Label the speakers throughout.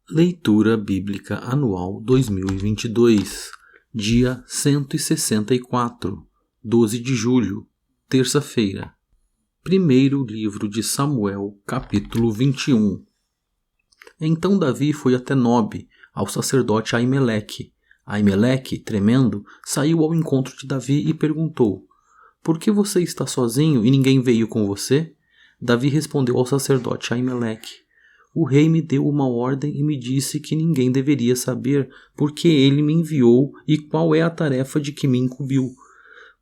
Speaker 1: Leitura Bíblica Anual 2022, dia 164, 12 de julho, terça-feira. Primeiro livro de Samuel, capítulo 21. Então Davi foi até Nobe, ao sacerdote Aimeleque. Aimeleque, tremendo, saiu ao encontro de Davi e perguntou: "Por que você está sozinho e ninguém veio com você?" Davi respondeu ao sacerdote Aimeleque: "O rei me deu uma ordem e me disse que ninguém deveria saber porque ele me enviou e qual é a tarefa de que me incumbiu.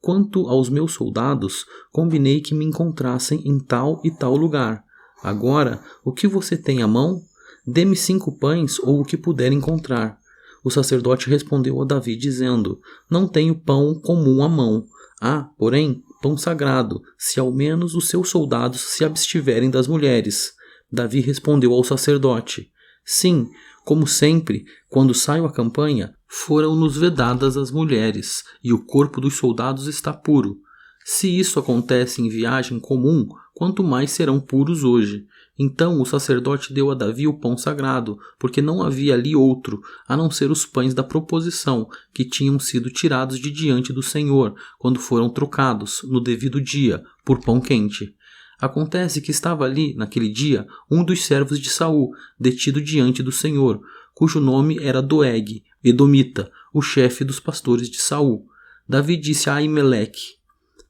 Speaker 1: Quanto aos meus soldados, combinei que me encontrassem em tal e tal lugar. Agora, o que você tem à mão? Dê-me 5 pães ou o que puder encontrar." O sacerdote respondeu a Davi dizendo: "Não tenho pão comum à mão. Há, porém, pão sagrado, se ao menos os seus soldados se abstiverem das mulheres." Davi respondeu ao sacerdote: "Sim, como sempre, quando saio à campanha, foram-nos vedadas as mulheres, e o corpo dos soldados está puro. Se isso acontece em viagem comum, quanto mais serão puros hoje." Então o sacerdote deu a Davi o pão sagrado, porque não havia ali outro, a não ser os pães da proposição, que tinham sido tirados de diante do Senhor, quando foram trocados, no devido dia, por pão quente. Acontece que estava ali, naquele dia, um dos servos de Saul, detido diante do Senhor, cujo nome era Doeg, edomita, o chefe dos pastores de Saul. Davi disse a Aimeleque: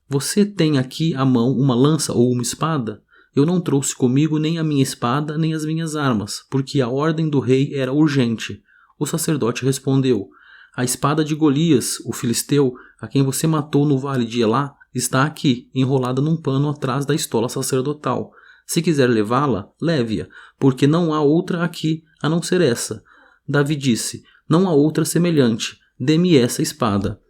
Speaker 1: "Você tem aqui à mão uma lança ou uma espada?" "Eu não trouxe comigo nem a minha espada nem as minhas armas, porque a ordem do rei era urgente." O sacerdote respondeu: "A espada de Golias, o filisteu, a quem você matou no vale de Elá, está aqui, enrolada num pano atrás da estola sacerdotal. Se quiser levá-la, leve-a, porque não há outra aqui a não ser essa." Davi disse: "Não há outra semelhante. Dê-me essa espada."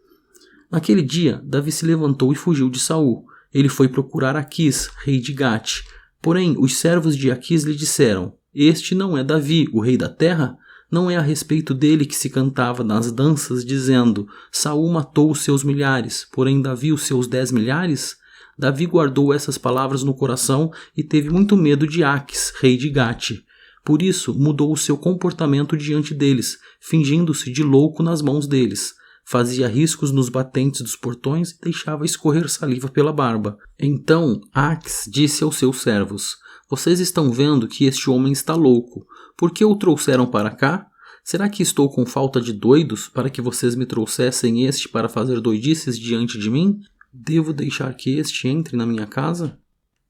Speaker 1: Naquele dia, Davi se levantou e fugiu de Saul. Ele foi procurar Aquis, rei de Gate. Porém, os servos de Aquis lhe disseram: "Este não é Davi, o rei da terra? Não é a respeito dele que se cantava nas danças, dizendo: Saul matou os seus milhares, porém Davi os seus 10 milhares? Davi guardou essas palavras no coração e teve muito medo de Aquis, rei de Gate. Por isso, mudou o seu comportamento diante deles, fingindo-se de louco nas mãos deles. Fazia riscos nos batentes dos portões e deixava escorrer saliva pela barba. Então Aquis disse aos seus servos: "Vocês estão vendo que este homem está louco. Por que o trouxeram para cá? Será que estou com falta de doidos para que vocês me trouxessem este para fazer doidices diante de mim? Devo deixar que este entre na minha casa?"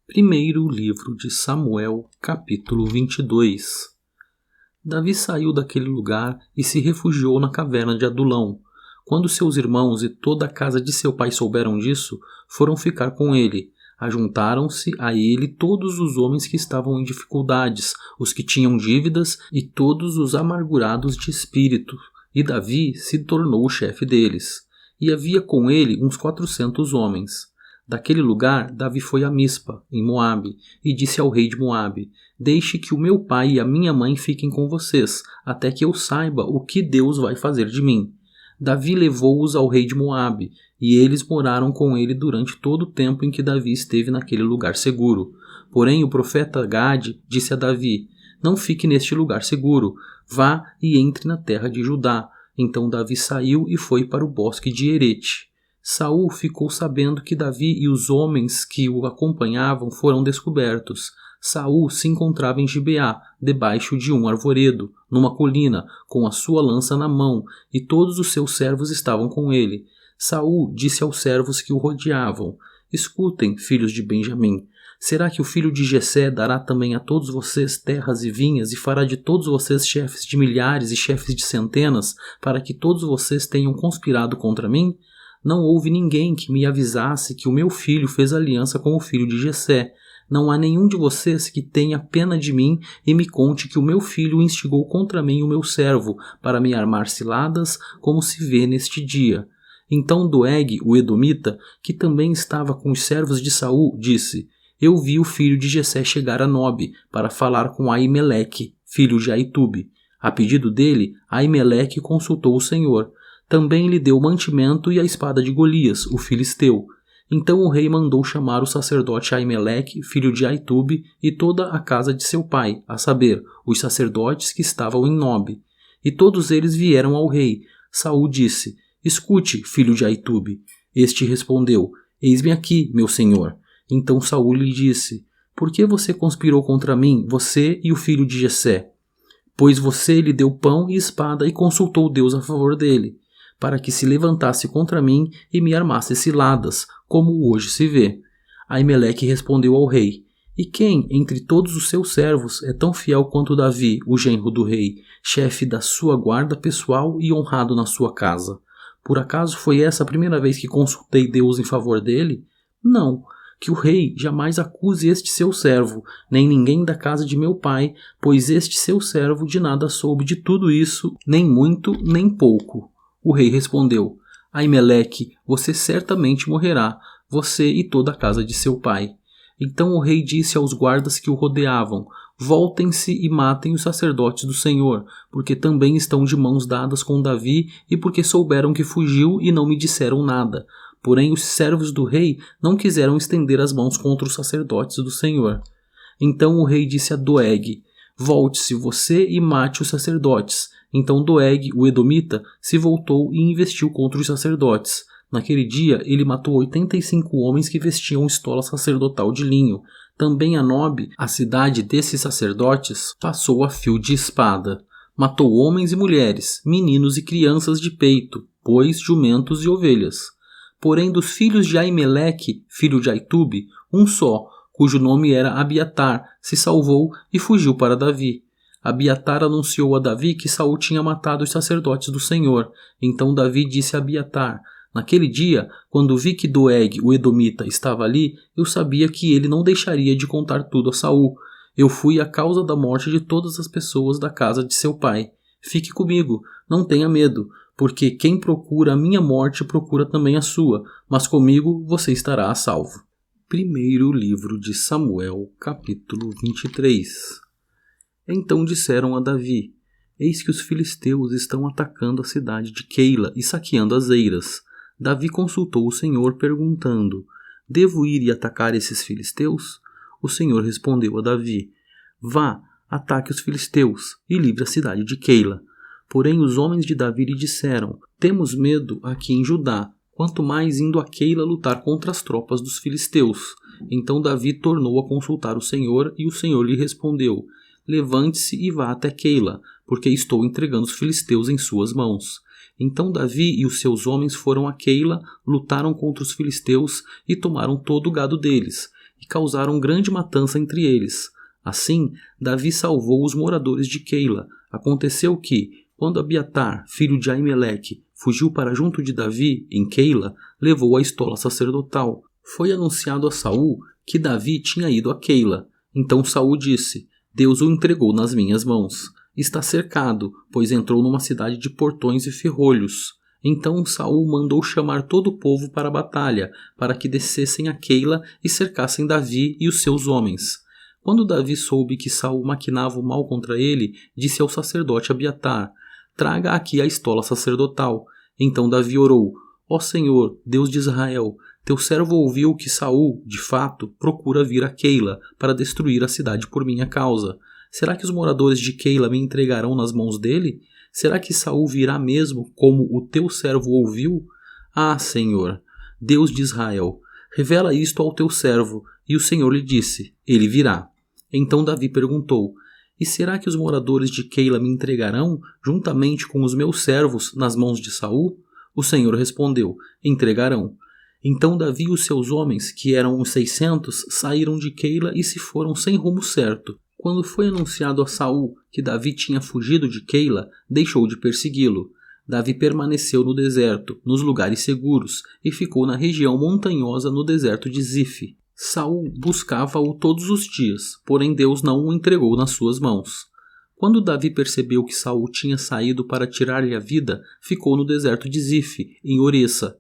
Speaker 1: Primeiro livro de Samuel, capítulo 22. Davi saiu daquele lugar e se refugiou na caverna de Adulão. Quando seus irmãos e toda a casa de seu pai souberam disso, foram ficar com ele. Ajuntaram-se a ele todos os homens que estavam em dificuldades, os que tinham dívidas e todos os amargurados de espírito, e Davi se tornou o chefe deles. E havia com ele uns 400 homens. Daquele lugar, Davi foi a Mispa, em Moabe, e disse ao rei de Moabe: "Deixe que o meu pai e a minha mãe fiquem com vocês, até que eu saiba o que Deus vai fazer de mim." Davi levou-os ao rei de Moabe, e eles moraram com ele durante todo o tempo em que Davi esteve naquele lugar seguro. Porém o profeta Gade disse a Davi: "Não fique neste lugar seguro, vá e entre na terra de Judá." Então Davi saiu e foi para o bosque de Herete. Saul ficou sabendo que Davi e os homens que o acompanhavam foram descobertos. Saul se encontrava em Gibeá, debaixo de um arvoredo, numa colina, com a sua lança na mão, e todos os seus servos estavam com ele. Saul disse aos servos que o rodeavam: "Escutem, filhos de Benjamim. Será que o filho de Jessé dará também a todos vocês terras e vinhas e fará de todos vocês chefes de milhares e chefes de centenas, para que todos vocês tenham conspirado contra mim? Não houve ninguém que me avisasse que o meu filho fez aliança com o filho de Jessé. Não há nenhum de vocês que tenha pena de mim e me conte que o meu filho instigou contra mim o meu servo, para me armar ciladas, como se vê neste dia." Então Doeg, o edomita, que também estava com os servos de Saul, disse: "Eu vi o filho de Jessé chegar a Nobe, para falar com Aimeleque, filho de Aitube. A pedido dele, Aimeleque consultou o Senhor. Também lhe deu o mantimento e a espada de Golias, o filisteu. Então o rei mandou chamar o sacerdote Aimeleque, filho de Aitube, e toda a casa de seu pai, a saber, os sacerdotes que estavam em Nobe. E todos eles vieram ao rei. Saul disse: Escute, filho de Aitube. Este respondeu: Eis-me aqui, meu senhor. Então Saul lhe disse: Por que você conspirou contra mim, você e o filho de Jessé? Pois você lhe deu pão e espada e consultou Deus a favor dele, para que se levantasse contra mim e me armasse ciladas, como hoje se vê. Aimeleque respondeu ao rei: E quem, entre todos os seus servos, é tão fiel quanto Davi, o genro do rei, chefe da sua guarda pessoal e honrado na sua casa? Por acaso foi essa a primeira vez que consultei Deus em favor dele? Não. Que o rei jamais acuse este seu servo, nem ninguém da casa de meu pai, pois este seu servo de nada soube de tudo isso, nem muito, nem pouco. O rei respondeu: Aimeleque, você certamente morrerá, você e toda a casa de seu pai. Então o rei disse aos guardas que o rodeavam: Voltem-se e matem os sacerdotes do Senhor, porque também estão de mãos dadas com Davi e porque souberam que fugiu e não me disseram nada. Porém os servos do rei não quiseram estender as mãos contra os sacerdotes do Senhor. Então o rei disse a Doeg: Volte-se você e mate os sacerdotes. Então Doeg, o edomita, se voltou e investiu contra os sacerdotes. Naquele dia ele matou 85 homens que vestiam estola sacerdotal de linho. Também a Nobe, a cidade desses sacerdotes, passou a fio de espada. Matou homens e mulheres, meninos e crianças de peito, bois, jumentos e ovelhas. Porém dos filhos de Aimeleque, filho de Aitube, um só, cujo nome era Abiatar, se salvou e fugiu para Davi. Abiatar anunciou a Davi que Saul tinha matado os sacerdotes do Senhor. Então Davi disse a Abiatar: Naquele dia, quando vi que Doeg, o edomita, estava ali, eu sabia que ele não deixaria de contar tudo a Saul. Eu fui a causa da morte de todas as pessoas da casa de seu pai. Fique comigo, não tenha medo, porque quem procura a minha morte procura também a sua, mas comigo você estará a salvo. Primeiro livro de Samuel, capítulo 23. Então disseram a Davi: Eis que os filisteus estão atacando a cidade de Keila e saqueando as eiras. Davi consultou o Senhor, perguntando: Devo ir e atacar esses filisteus? O Senhor respondeu a Davi: Vá, ataque os filisteus e livre a cidade de Keila. Porém os homens de Davi lhe disseram: Temos medo aqui em Judá, quanto mais indo a Keila lutar contra as tropas dos filisteus. Então Davi tornou a consultar o Senhor, e o Senhor lhe respondeu: Levante-se e vá até Keila, porque estou entregando os filisteus em suas mãos. Então Davi e os seus homens foram a Keila, lutaram contra os filisteus e tomaram todo o gado deles, e causaram grande matança entre eles. Assim, Davi salvou os moradores de Keila. Aconteceu que, quando Abiatar, filho de Aimeleque, fugiu para junto de Davi, em Keila, levou a estola sacerdotal. Foi anunciado a Saul que Davi tinha ido a Keila. Então Saul disse: Deus o entregou nas minhas mãos. Está cercado, pois entrou numa cidade de portões e ferrolhos. Então Saul mandou chamar todo o povo para a batalha, para que descessem a Keila e cercassem Davi e os seus homens. Quando Davi soube que Saul maquinava o mal contra ele, disse ao sacerdote Abiatar: Traga aqui a estola sacerdotal. Então Davi orou: Ó Senhor, Deus de Israel, teu servo ouviu que Saul, de fato, procura vir a Keila para destruir a cidade por minha causa. Será que os moradores de Keila me entregarão nas mãos dele? Será que Saul virá mesmo, como o teu servo ouviu? Ah, Senhor, Deus de Israel, revela isto ao teu servo. E o Senhor lhe disse: Ele virá. Então Davi perguntou: E será que os moradores de Keila me entregarão, juntamente com os meus servos, nas mãos de Saul? O Senhor respondeu: Entregarão. Então Davi e os seus homens, que eram uns 600, saíram de Keila e se foram sem rumo certo. Quando foi anunciado a Saul que Davi tinha fugido de Keila, deixou de persegui-lo. Davi permaneceu no deserto, nos lugares seguros, e ficou na região montanhosa no deserto de Zif. Saul buscava-o todos os dias, porém Deus não o entregou nas suas mãos. Quando Davi percebeu que Saul tinha saído para tirar-lhe a vida, ficou no deserto de Zif, em Oressa.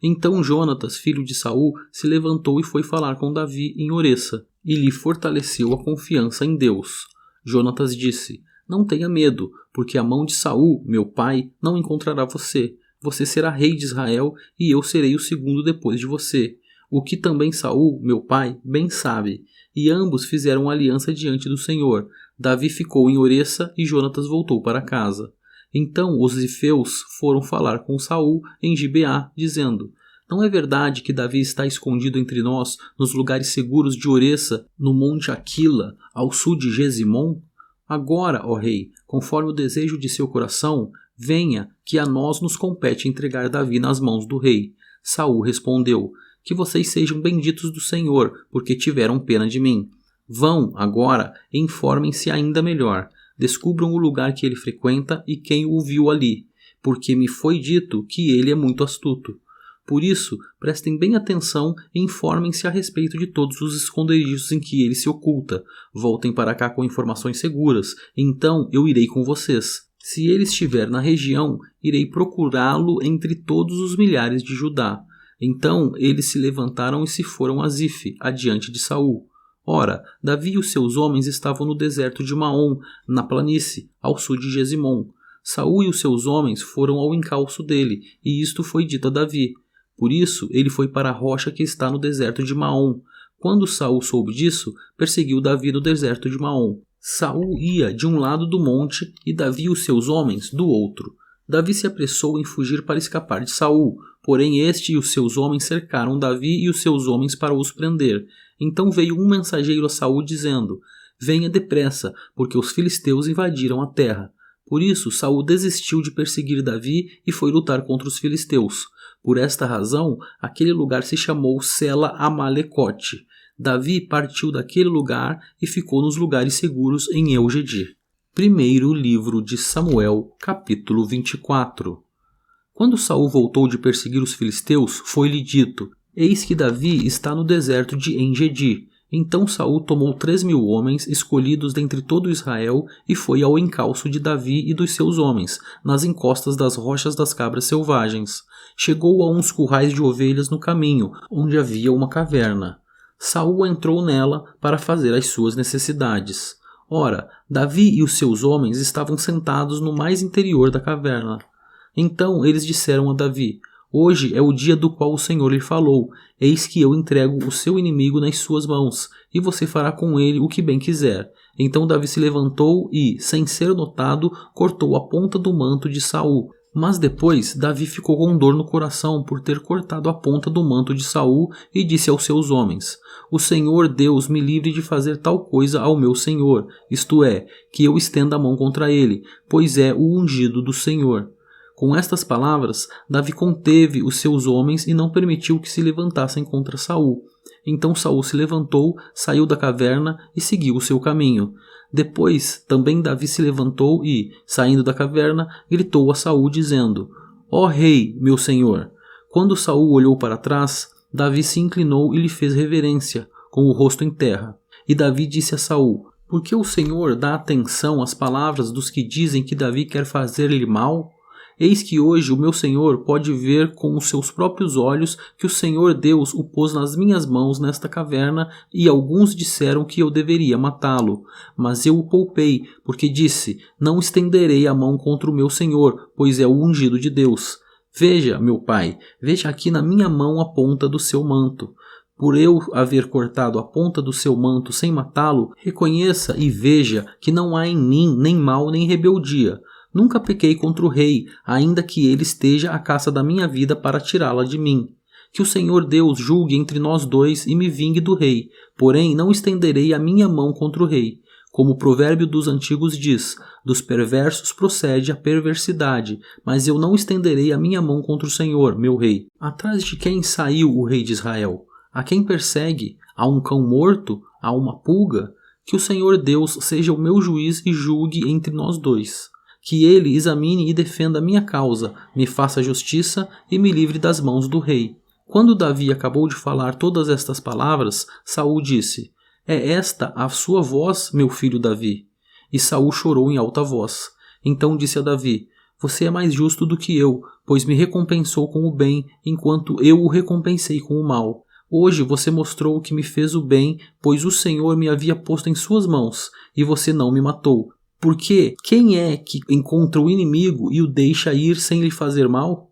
Speaker 1: Então Jonatas, filho de Saul, se levantou e foi falar com Davi em Oressa, e lhe fortaleceu a confiança em Deus. Jonatas disse: Não tenha medo, porque a mão de Saul, meu pai, não encontrará você. Você será rei de Israel, e eu serei o segundo depois de você. o que também Saul, meu pai, bem sabe. E ambos fizeram aliança diante do Senhor. Davi ficou em Oressa e Jonatas voltou para casa. Então os zifeus foram falar com Saul em Gibeá, dizendo: não é verdade que Davi está escondido entre nós, nos lugares seguros de Oressa, no monte Aquila, ao sul de Gesimon? Agora, ó rei, conforme o desejo de seu coração, venha, que a nós nos compete entregar Davi nas mãos do rei. Saul respondeu: que vocês sejam benditos do Senhor, porque tiveram pena de mim. Vão, agora, e informem-se ainda melhor. Descubram o lugar que ele frequenta e quem o viu ali, porque me foi dito que ele é muito astuto. Por isso, prestem bem atenção e informem-se a respeito de todos os esconderijos em que ele se oculta. Voltem para cá com informações seguras, então eu irei com vocês. Se ele estiver na região, irei procurá-lo entre todos os milhares de Judá. Então eles se levantaram e se foram a Zife, adiante de Saul. Ora, Davi e os seus homens estavam no deserto de Maom, na planície, ao sul de Gesimon. Saul e os seus homens foram ao encalço dele, e isto foi dito a Davi. Por isso, ele foi para a rocha que está no deserto de Maom. Quando Saul soube disso, perseguiu Davi no deserto de Maom. Saul ia de um lado do monte e Davi e os seus homens do outro. Davi se apressou em fugir para escapar de Saul, porém este e os seus homens cercaram Davi e os seus homens para os prender. Então veio um mensageiro a Saul dizendo: venha depressa, porque os filisteus invadiram a terra. Por isso Saul desistiu de perseguir Davi e foi lutar contra os filisteus. Por esta razão, aquele lugar se chamou Sela Amalecote. Davi partiu daquele lugar e ficou nos lugares seguros em Eugedi. Primeiro livro de Samuel, capítulo 24. Quando Saul voltou de perseguir os filisteus, foi-lhe dito: eis que Davi está no deserto de En-Gedi. Então Saul tomou 3.000 homens, escolhidos dentre todo Israel, e foi ao encalço de Davi e dos seus homens, nas encostas das rochas das cabras selvagens. Chegou a uns currais de ovelhas no caminho, onde havia uma caverna. Saul entrou nela para fazer as suas necessidades. Ora, Davi e os seus homens estavam sentados no mais interior da caverna. Então eles disseram a Davi: hoje é o dia do qual o Senhor lhe falou. Eis que eu entrego o seu inimigo nas suas mãos, e você fará com ele o que bem quiser. Então Davi se levantou e, sem ser notado, cortou a ponta do manto de Saul. Mas depois Davi ficou com dor no coração por ter cortado a ponta do manto de Saul e disse aos seus homens: o Senhor Deus me livre de fazer tal coisa ao meu senhor, isto é, que eu estenda a mão contra ele, pois é o ungido do Senhor. Com estas palavras, Davi conteve os seus homens e não permitiu que se levantassem contra Saul. Então Saul se levantou, saiu da caverna e seguiu o seu caminho. Depois também Davi se levantou e, saindo da caverna, gritou a Saul dizendo: ó rei, meu senhor! Quando Saul olhou para trás, Davi se inclinou e lhe fez reverência, com o rosto em terra. E Davi disse a Saul: por que o Senhor dá atenção às palavras dos que dizem que Davi quer fazer-lhe mal? Eis que hoje o meu senhor pode ver com os seus próprios olhos que o Senhor Deus o pôs nas minhas mãos nesta caverna, e alguns disseram que eu deveria matá-lo. Mas eu o poupei, porque disse: não estenderei a mão contra o meu senhor, pois é o ungido de Deus. Veja, meu pai, veja aqui na minha mão a ponta do seu manto. Por eu haver cortado a ponta do seu manto sem matá-lo, reconheça e veja que não há em mim nem mal nem rebeldia. Nunca pequei contra o rei, ainda que ele esteja à caça da minha vida para tirá-la de mim. Que o Senhor Deus julgue entre nós dois e me vingue do rei, porém não estenderei a minha mão contra o rei. Como o provérbio dos antigos diz: dos perversos procede a perversidade, mas eu não estenderei a minha mão contra o Senhor, meu rei. Atrás de quem saiu o rei de Israel? A quem persegue? A um cão morto? A uma pulga? Que o Senhor Deus seja o meu juiz e julgue entre nós dois. Que ele examine e defenda a minha causa, me faça justiça e me livre das mãos do rei. Quando Davi acabou de falar todas estas palavras, Saul disse: é esta a sua voz, meu filho Davi? E Saul chorou em alta voz. Então disse a Davi: você é mais justo do que eu, pois me recompensou com o bem, enquanto eu o recompensei com o mal. Hoje você mostrou que me fez o bem, pois o Senhor me havia posto em suas mãos, e você não me matou. Porque quem é que encontra o inimigo e o deixa ir sem lhe fazer mal?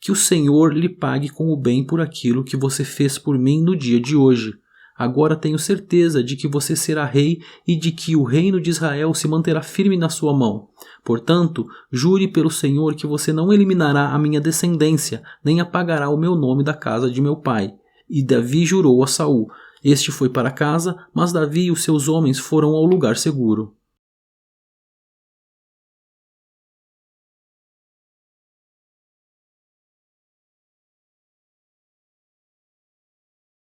Speaker 1: Que o Senhor lhe pague com o bem por aquilo que você fez por mim no dia de hoje. Agora tenho certeza de que você será rei e de que o reino de Israel se manterá firme na sua mão. Portanto, jure pelo Senhor que você não eliminará a minha descendência, nem apagará o meu nome da casa de meu pai. E Davi jurou a Saul. Este foi para casa, mas Davi e os seus homens foram ao lugar seguro.